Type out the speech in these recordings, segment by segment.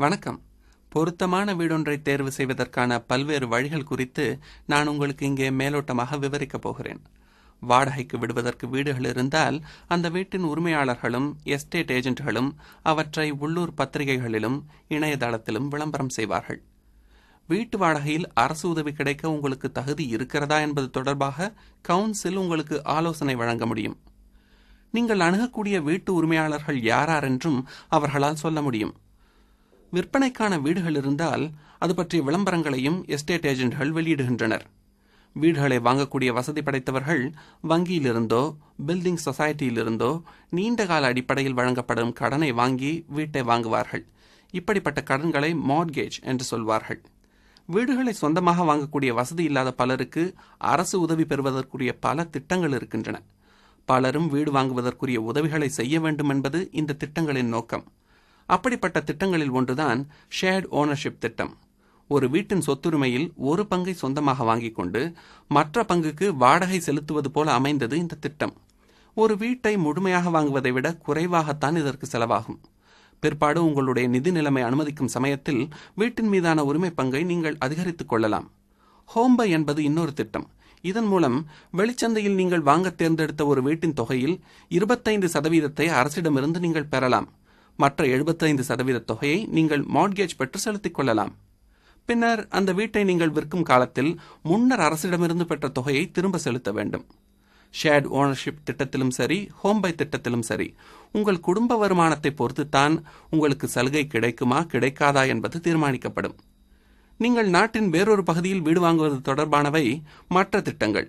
வணக்கம். பொருத்தமான வீடொன்றை தேர்வு செய்வதற்கான பல்வேறு வழிகள் குறித்து நான் உங்களுக்கு இங்கே மேலோட்டமாக விவரிக்கப் போகிறேன். வாடகைக்கு விடுவதற்கு வீடுகள் இருந்தால் அந்த வீட்டின் உரிமையாளர்களும் எஸ்டேட் ஏஜென்ட்களும் அவற்றை உள்ளூர் பத்திரிகைகளிலும் இணையதளத்திலும் விளம்பரம் செய்வார்கள். வீட்டு வாடகையில் அரசு உதவி கிடைக்க உங்களுக்கு தகுதி இருக்கிறதா என்பது தொடர்பாக கவுன்சில் உங்களுக்கு ஆலோசனை வழங்க முடியும். நீங்கள் அணுகக்கூடிய வீட்டு உரிமையாளர்கள் யார் என்றும் அவர்களால் சொல்ல முடியும். விற்பனைக்கான வீடுகள் இருந்தால் அது பற்றிய விளம்பரங்களையும் எஸ்டேட் ஏஜென்ட்கள் வெளியிடுகின்றனர். வீடுகளை வாங்கக்கூடிய வசதி படைத்தவர்கள் வங்கியிலிருந்தோ பில்டிங் சொசைட்டியிலிருந்தோ நீண்ட கால அடிப்படையில் வழங்கப்படும் கடனை வாங்கி வீட்டை வாங்குவார்கள். இப்படிப்பட்ட கடன்களை மார்ட்கேஜ் என்று சொல்வார்கள். வீடுகளை சொந்தமாக வாங்கக்கூடிய வசதி இல்லாத பலருக்கு அரசு உதவி பெறுவதற்குரிய பல திட்டங்கள் இருக்கின்றன. பலரும் வீடு வாங்குவதற்குரிய உதவிகளை செய்ய வேண்டும் என்பது இந்த திட்டங்களின் நோக்கம். அப்படிப்பட்ட திட்டங்களில் ஒன்றுதான் ஷேர்ட் ஓனர்ஷிப் திட்டம். ஒரு வீட்டின் சொத்துரிமையில் ஒரு பங்கை சொந்தமாக வாங்கிக் கொண்டு மற்ற பங்குக்கு வாடகை செலுத்துவது போல அமைந்தது இந்த திட்டம். ஒரு வீட்டை முழுமையாக வாங்குவதை விட குறைவாகத்தான் இதற்கு செலவாகும். பிற்பாடு உங்களுடைய நிதி நிலைமை அனுமதிக்கும் சமயத்தில் வீட்டின் மீதான உரிமை பங்கை நீங்கள் அதிகரித்துக் கொள்ளலாம். ஹோம்பை என்பது இன்னொரு திட்டம். இதன் மூலம் வெளிச்சந்தையில் நீங்கள் வாங்க தேர்ந்தெடுத்த ஒரு வீட்டின் தொகையில் 25% அரசிடமிருந்து நீங்கள் பெறலாம். மற்ற 75% தொகையை நீங்கள் மார்ட்கேஜ் பெற்று செலுத்திக் கொள்ளலாம். பின்னர் அந்த வீட்டை நீங்கள் விற்கும் காலத்தில் முன்னர் அரசிடமிருந்து பெற்ற தொகையை திரும்ப செலுத்த வேண்டும். ஷேர்ட் ஓனர்ஷிப் திட்டத்திலும் சரி, ஹோம்பை திட்டத்திலும் சரி, உங்கள் குடும்ப வருமானத்தை பொறுத்துத்தான் உங்களுக்கு சலுகை கிடைக்குமா கிடைக்காதா என்பது தீர்மானிக்கப்படும். நீங்கள் நாட்டின் வேறொரு பகுதியில் வீடு வாங்குவது தொடர்பானவை மற்ற திட்டங்கள்.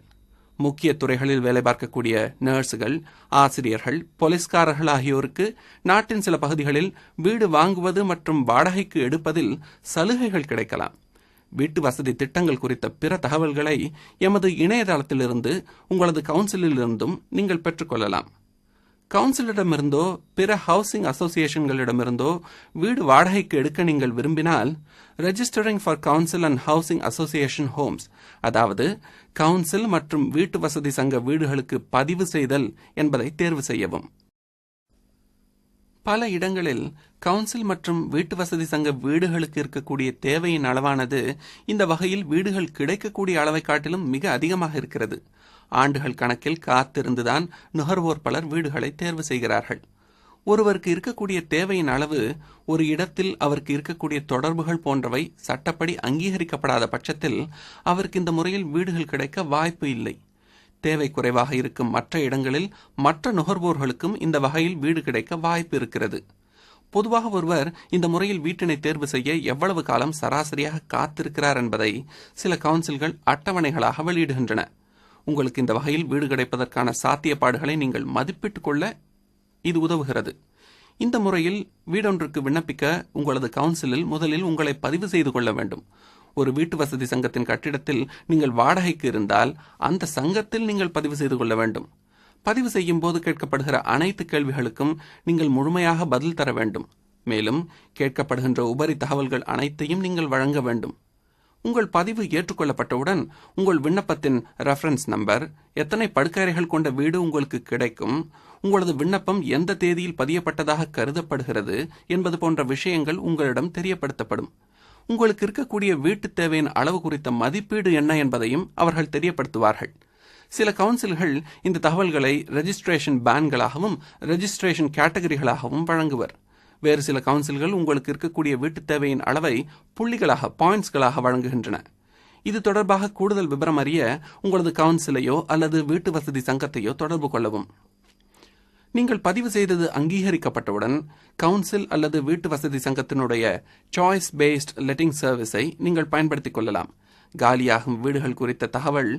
முக்கிய துறைகளில் வேலை பார்க்கக்கூடிய நர்ஸுகள், ஆசிரியர்கள், போலீஸ்காரர்கள் ஆகியோருக்கு நாட்டின் சில பகுதிகளில் வீடு வாங்குவது மற்றும் வாடகைக்கு எடுப்பதில் சலுகைகள் கிடைக்கலாம். வீட்டு வசதி திட்டங்கள் குறித்த பிற தகவல்களை எமது இணையதளத்திலிருந்து உங்களது கவுன்சிலிலிருந்தும் நீங்கள் பெற்றுக்கொள்ளலாம். கவுன்சிலிடமிருந்தோ பிற ஹவுசிங் அசோசியேஷன்களிடமிருந்தோ வீடு வாடகைக்கு எடுக்க நீங்கள் விரும்பினால் registering for council and housing association homes, அதாவது கவுன்சில் மற்றும் வீட்டு வசதி சங்க வீடுகளுக்கு பதிவு செய்தல் என்பதை தேர்வு செய்யவும். பல இடங்களில் கவுன்சில் மற்றும் வீட்டு வசதி சங்க வீடுகளுக்கு இருக்கக்கூடிய தேவையின் அளவானது இந்த வகையில் வீடுகள் கிடைக்கக்கூடிய அளவை காட்டிலும் மிக அதிகமாக இருக்கிறது. ஆண்டுகள் கணக்கில் காத்திருந்துதான் நுகர்வோர் பலர் வீடுகளை தேர்வு செய்கிறார்கள். ஒருவருக்கு இருக்கக்கூடிய தேவையின் அளவு ஒரு இடத்தில் அவருக்கு இருக்கக்கூடிய தொடர்புகள் போன்றவை சட்டப்படி அங்கீகரிக்கப்படாத பட்சத்தில் அவருக்கு இந்த முறையில் வீடுகள் கிடைக்க வாய்ப்பு இல்லை. தேவை குறைவாக இருக்கும் மற்ற இடங்களில் மற்ற நுகர்வோர்களுக்கும் இந்த வகையில் வீடு கிடைக்க வாய்ப்பு இருக்கிறது. பொதுவாக ஒருவர் இந்த முறையில் வீட்டினை தேர்வு செய்ய எவ்வளவு காலம் சராசரியாக காத்திருக்கிறார் என்பதை சில கவுன்சில்கள் அட்டவணைகளாக வெளியிடுகின்றன. உங்களுக்கு இந்த வகையில் வீடு கிடைப்பதற்கான சாத்தியப்பாடுகளை நீங்கள் மதிப்பிட்டுக் கொள்ள இது உதவுகிறது. இந்த முறையில் வீடொன்றுக்கு விண்ணப்பிக்க உங்களது கவுன்சிலில் முதலில் உங்களை பதிவு செய்து கொள்ள வேண்டும். ஒரு வீட்டு வசதி சங்கத்தின் கட்டிடத்தில் நீங்கள் வாடகைக்கு இருந்தால் அந்த சங்கத்தில் நீங்கள் பதிவு செய்து கொள்ள வேண்டும். பதிவு செய்யும் போது கேட்கப்படுகிற அனைத்து கேள்விகளுக்கும் நீங்கள் முழுமையாக பதில் தர வேண்டும். மேலும் கேட்கப்படுகின்ற உபரி தகவல்கள் அனைத்தையும் நீங்கள் வழங்க வேண்டும். உங்கள் பதிவு ஏற்றுக்கொள்ளப்பட்டவுடன் உங்கள் விண்ணப்பத்தின் ரெஃபரன்ஸ் நம்பர், எத்தனை படுக்கறைகள் கொண்ட வீடு உங்களுக்கு கிடைக்கும், உங்களது விண்ணப்பம் எந்த தேதியில் பதியப்பட்டதாக கருதப்படுகிறது என்பது போன்ற விஷயங்கள் உங்களிடம் தெரியப்படுத்தப்படும். உங்களுக்கு இருக்கக்கூடிய வீட்டு தேவையின் அளவு குறித்த மதிப்பீடு என்ன என்பதையும் அவர்கள் தெரியப்படுத்துவார்கள். சில கவுன்சில்கள் இந்த தகவல்களை ரெஜிஸ்ட்ரேஷன் பேன்களாகவும் ரெஜிஸ்ட்ரேஷன் கேட்டகரிகளாகவும் வழங்குவர். வேறு சில கவுன்சில்கள் உங்களுக்கு இருக்கக்கூடிய வீட்டு தேவையின் அளவை புள்ளிகளாக, பாயிண்ட்ஸ்களாக வழங்குகின்றன. இது தொடர்பாக கூடுதல் விவரம் அறிய உங்களது கவுன்சிலையோ அல்லது வீட்டு வசதி சங்கத்தையோ தொடர்பு கொள்ளவும். நீங்கள் பதிவு செய்தது அங்கீகரிக்கப்பட்டவுடன் கவுன்சில் அல்லது வீட்டு வசதி சங்கத்தினுடைய சாய்ஸ் பேஸ்ட் லெட்டிங் சர்வீஸை நீங்கள் பயன்படுத்திக் கொள்ளலாம். காலியாகும் வீடுகள் குறித்த தகவல்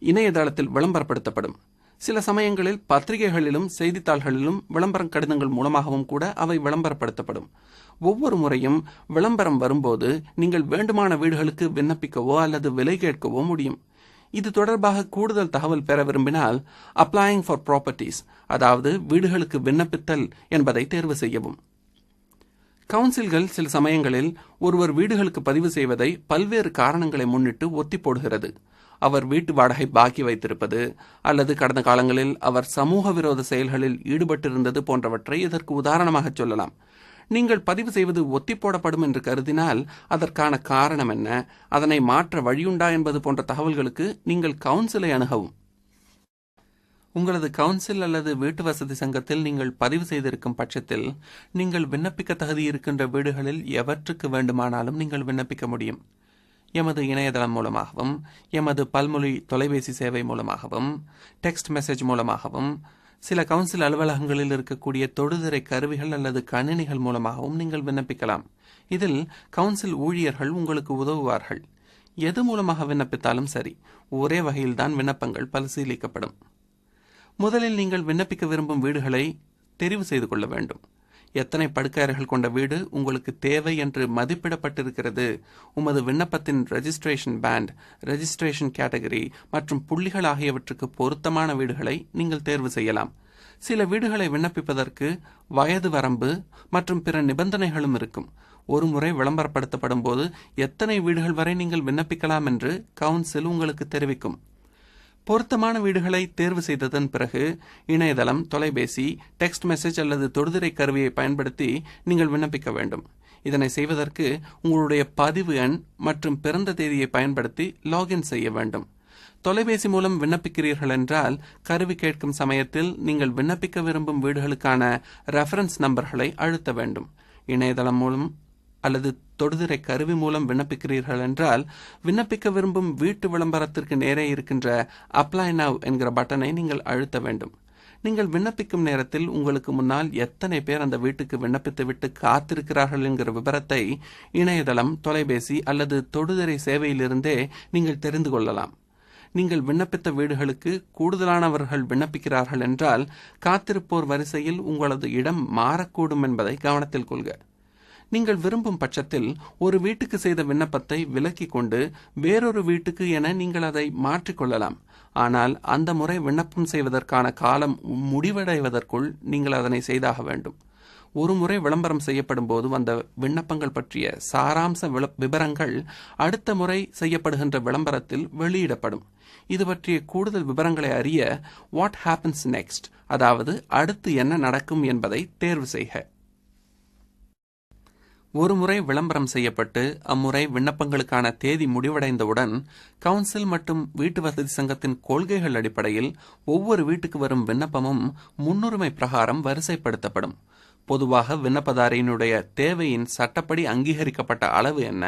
இணையதளத்தில் விளம்பரப்படுத்தப்படும். சில சமயங்களில் பத்திரிகைகளிலும் செய்தித்தாள்களிலும் விளம்பர கடிதங்கள் மூலமாகவும் கூட அவை விளம்பரப்படுத்தப்படும். ஒவ்வொரு முறையும் விளம்பரம் வரும்போது நீங்கள் வேண்டுமான வீடுகளுக்கு விண்ணப்பிக்கவோ அல்லது விலை கேட்கவோ முடியும். இது தொடர்பாக கூடுதல் தகவல் பெற விரும்பினால் அப்ளையிங் ஃபார் ப்ராப்பர்ட்டிஸ், அதாவது வீடுகளுக்கு விண்ணப்பித்தல் என்பதை தேர்வு செய்யவும். கவுன்சில்கள் சில சமயங்களில் ஒருவர் வீடுகளுக்கு பதிவு செய்வதை பல்வேறு காரணங்களை முன்னிட்டு ஒத்தி போடுகிறது. அவர் வீட்டு வாடகை பாக்கி வைத்திருப்பது அல்லது கடந்த காலங்களில் அவர் சமூக விரோத செயல்களில் ஈடுபட்டிருந்தது போன்றவற்றை இதற்கு உதாரணமாக சொல்லலாம். நீங்கள் பதிவு செய்வது ஒத்தி போடப்படும் என்று கருதினால் அதற்கான காரணம் என்ன, அதனை மாற்ற வழியுண்டா என்பது போன்ற தகவல்களுக்கு நீங்கள் கவுன்சிலை அணுகவும். உங்களது கவுன்சில் அல்லது வீட்டு வசதி சங்கத்தில் நீங்கள் பதிவு செய்திருக்கும் பட்சத்தில் நீங்கள் விண்ணப்பிக்க தகுதி இருக்கின்ற வீடுகளில் எவற்றுக்கு வேண்டுமானாலும் நீங்கள் விண்ணப்பிக்க முடியும். எமது இணையதளம் மூலமாகவும், எமது பல்மொழி தொலைபேசி சேவை மூலமாகவும், டெக்ஸ்ட் மெசேஜ் மூலமாகவும், சில கவுன்சில் அலுவலகங்களில் இருக்கக்கூடிய தொடுதிரை கருவிகள் அல்லது கணினிகள் மூலமாகவும் நீங்கள் விண்ணப்பிக்கலாம். இதில் கவுன்சில் ஊழியர்கள் உங்களுக்கு உதவுவார்கள். எது மூலமாக விண்ணப்பித்தாலும் சரி, ஒரே வகையில்தான் விண்ணப்பங்கள் பரிசீலிக்கப்படும். முதலில் நீங்கள் விண்ணப்பிக்க விரும்பும் வீடுகளை தெரிவு செய்து கொள்ள வேண்டும். எத்தனை படுக்கையறைகள் கொண்ட வீடு உங்களுக்கு தேவை என்று மதிப்பிடப்பட்டிருக்கிறது, உமது விண்ணப்பத்தின் ரெஜிஸ்ட்ரேஷன் பேண்ட், ரெஜிஸ்ட்ரேஷன் கேட்டகரி மற்றும் புள்ளிகள் ஆகியவற்றுக்கு பொருத்தமான வீடுகளை நீங்கள் தேர்வு செய்யலாம். சில வீடுகளை விண்ணப்பிப்பதற்கு வயது வரம்பு மற்றும் பிற நிபந்தனைகளும் இருக்கும். ஒரு முறை விளம்பரப்படுத்தப்படும் போது எத்தனை வீடுகள் வரை நீங்கள் விண்ணப்பிக்கலாம் என்று கவுன்சில் உங்களுக்கு தெரிவிக்கும். பொருத்தமான வீடுகளை தேர்வு செய்ததன் பிறகு இணையதளம், தொலைபேசி, டெக்ஸ்ட் மெசேஜ் அல்லது தொடுதிரை கருவியை பயன்படுத்தி நீங்கள் விண்ணப்பிக்க வேண்டும். இதனை செய்வதற்கு உங்களுடைய பதிவு எண் மற்றும் பிறந்த தேதியை பயன்படுத்தி லாகின் செய்ய வேண்டும். தொலைபேசி மூலம் விண்ணப்பிக்கிறீர்கள் என்றால் கருவி கேட்கும் சமயத்தில் நீங்கள் விண்ணப்பிக்க விரும்பும் வீடுகளுக்கான ரெஃபரன்ஸ் நம்பர்களை அழுத்த வேண்டும். இணையதளம் மூலம் அல்லது தொடுதிரை கருவி மூலம் விண்ணப்பிக்கிறீர்கள் என்றால் விண்ணப்பிக்க விரும்பும் வீட்டு விளம்பரத்திற்கு நேரே இருக்கின்ற அப்ளை நவ் என்கிற பட்டனை நீங்கள் அழுத்த வேண்டும். நீங்கள் விண்ணப்பிக்கும் நேரத்தில் உங்களுக்கு முன்னால் எத்தனை பேர் அந்த வீட்டுக்கு விண்ணப்பித்து விட்டு காத்திருக்கிறார்கள் என்கிற விபரத்தை இணையதளம், தொலைபேசி அல்லது தொடுதிரை சேவையிலிருந்தே நீங்கள் தெரிந்து கொள்ளலாம். நீங்கள் விண்ணப்பித்த வீடுகளுக்கு கூடுதலானவர்கள் விண்ணப்பிக்கிறார்கள் என்றால் காத்திருப்போர் வரிசையில் உங்களது இடம் மாறக்கூடும் என்பதை கவனத்தில் கொள்க. நீங்கள் விரும்பும் பட்சத்தில் ஒரு வீட்டுக்கு செய்த விண்ணப்பத்தை விலக்கிக் கொண்டு வேறொரு வீட்டுக்கு என நீங்கள் அதை மாற்றிக்கொள்ளலாம். ஆனால் அந்த முறை விண்ணப்பம் செய்வதற்கான காலம் முடிவடைவதற்குள் நீங்கள் அதனை செய்தாக வேண்டும். ஒரு முறை விளம்பரம் செய்யப்படும் போது வந்த விண்ணப்பங்கள் பற்றிய சாராம்ச விபரங்கள் அடுத்த முறை செய்யப்படுகின்ற விளம்பரத்தில் வெளியிடப்படும். இது பற்றிய கூடுதல் விவரங்களை அறிய வாட் ஹேப்பன்ஸ் நெக்ஸ்ட், அதாவது அடுத்து என்ன நடக்கும் என்பதை தேர்வு செய்க. ஒரு முறை விளம்பரம் செய்யப்பட்டு அம்முறை விண்ணப்பங்களுக்கான தேதி முடிவடைந்தவுடன் கவுன்சில் மற்றும் வீட்டு வசதி சங்கத்தின் கொள்கைகள் அடிப்படையில் ஒவ்வொரு வீட்டுக்கு வரும் விண்ணப்பமும் முன்னுரிமை பிரகாரம் வரிசைப்படுத்தப்படும். பொதுவாக விண்ணப்பதாரியினுடைய தேவையின் சட்டப்படி அங்கீகரிக்கப்பட்ட அளவு என்ன,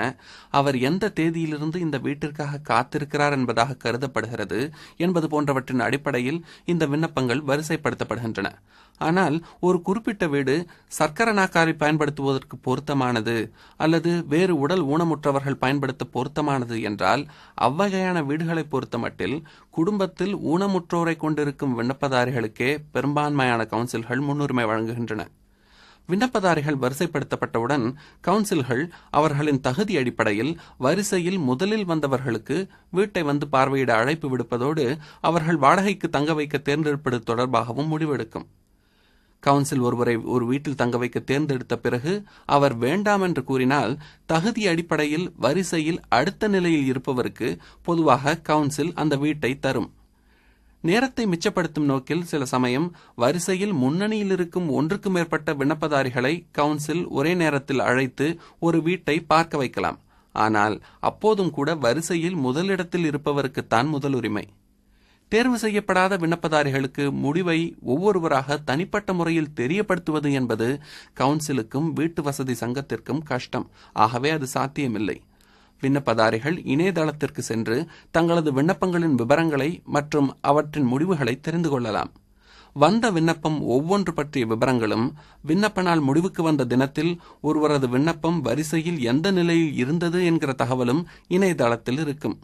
அவர் எந்த தேதியிலிருந்து இந்த வீட்டிற்காக காத்திருக்கிறார் என்பதாக கருதப்படுகிறது என்பது போன்றவற்றின் அடிப்படையில் இந்த விண்ணப்பங்கள் வரிசைப்படுத்தப்படுகின்றன. ஆனால் ஒரு குறிப்பிட்ட வீடு சர்க்கரை நாற்காலி பயன்படுத்துவதற்கு பொருத்தமானது அல்லது வேறு உடல் ஊனமுற்றவர்கள் பயன்படுத்த பொருத்தமானது என்றால் அவ்வகையான வீடுகளை பொறுத்தமட்டில் குடும்பத்தில் ஊனமுற்றோரை கொண்டிருக்கும் விண்ணப்பதாரிகளுக்கே பெரும்பான்மையான கவுன்சில்கள் முன்னுரிமை வழங்குகின்றன. விண்ணப்பதாரிகள் வரிசைப்படுத்தப்பட்டவுடன் கவுன்சில்கள் அவர்களின் தகுதி அடிப்படையில் வரிசையில் முதலில் வந்தவர்களுக்கு வீட்டை வந்து பார்வையிட அழைப்பு விடுப்பதோடு அவர்கள் வாடகைக்கு தங்க வைக்க தேர்ந்தெடுப்பது தொடர்பாகவும் முடிவெடுக்கும். கவுன்சில் ஒருவரை ஒரு வீட்டில் தங்க வைக்க தேர்ந்தெடுத்த பிறகு அவர் வேண்டாம் என்று கூறினால் தகுதி அடிப்படையில் வரிசையில் அடுத்த நிலையில் இருப்பவருக்கு பொதுவாக கவுன்சில் அந்த வீட்டை தரும். நேரத்தை மிச்சப்படுத்தும் நோக்கில் சில சமயம் வரிசையில் முன்னணியில் இருக்கும் ஒன்றுக்கு மேற்பட்ட விண்ணப்பதாரிகளை கவுன்சில் ஒரே நேரத்தில் அழைத்து ஒரு வீட்டை பார்க்க வைக்கலாம். ஆனால் அப்போதும் கூட வரிசையில் முதலிடத்தில் இருப்பவருக்குத்தான் முதலுரிமை. தேர்வு செய்யப்படாத விண்ணப்பதாரிகளுக்கு முடிவை ஒவ்வொருவராக தனிப்பட்ட முறையில் தெரியப்படுத்துவது என்பது கவுன்சிலுக்கும் வீட்டு வசதி சங்கத்திற்கும் கஷ்டம். ஆகவே அது சாத்தியமில்லை. விண்ணப்பதாரிகள் இணையதளத்திற்கு சென்று தங்களது விண்ணப்பங்களின் விவரங்களை மற்றும் அவற்றின் முடிவுகளை தெரிந்து கொள்ளலாம். வந்த விண்ணப்பம் ஒவ்வொன்று பற்றிய விவரங்களும், விண்ணப்ப நாள் முடிவுக்கு வந்த தினத்தில் ஒருவரது விண்ணப்பம் வரிசையில் எந்த நிலையில் இருந்தது என்கிற தகவலும் இணையதளத்தில் இருக்கும்.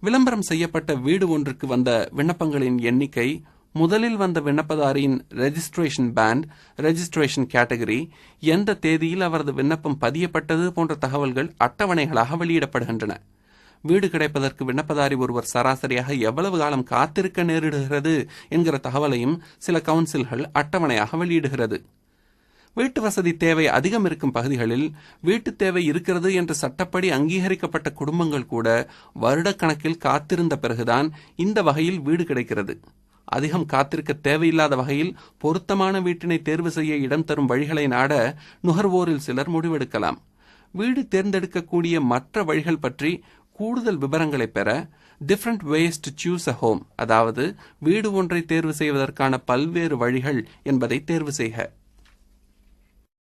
விளம்பரம் செய்யப்பட்ட வீடு ஒன்றுக்கு வந்த விண்ணப்பங்களின் எண்ணிக்கை, முதலில் வந்த விண்ணப்பதாரியின் ரெஜிஸ்ட்ரேஷன் பேண்ட், ரெஜிஸ்ட்ரேஷன் கேட்டகரி, எந்த தேதியில் அவரது விண்ணப்பம் பதியப்பட்டது போன்ற தகவல்கள் அட்டவணைகளாக வெளியிடப்படுகின்றன. வீடு கிடைப்பதற்கு விண்ணப்பதாரி ஒருவர் சராசரியாக எவ்வளவு காலம் காத்திருக்க நேரிடுகிறது என்கிற தகவலையும் சில கவுன்சில்கள் அட்டவணையாக வெளியிடுகிறது. வீட்டு வசதி தேவை அதிகம் இருக்கும் பகுதிகளில் வீட்டு தேவை இருக்கிறது என்று சட்டப்படி அங்கீகரிக்கப்பட்ட குடும்பங்கள் கூட வருடக்கணக்கில் காத்திருந்த பிறகுதான் இந்த வகையில் வீடு கிடைக்கிறது. அதிகம் காத்திருக்க தேவையில்லாத வகையில் பொருத்தமான வீட்டினை தேர்வு செய்ய இடம் தரும் வழிகளை நாட நுகர்வோரில் சிலர் முடிவெடுக்கலாம். வீடு தேர்ந்தெடுக்கக்கூடிய மற்ற வழிகள் பற்றி கூடுதல் விவரங்களை பெற different ways to choose a home, அதாவது வீடு ஒன்றை தேர்வு செய்வதற்கான பல்வேறு வழிகள் என்பதை தேர்வு செய்க.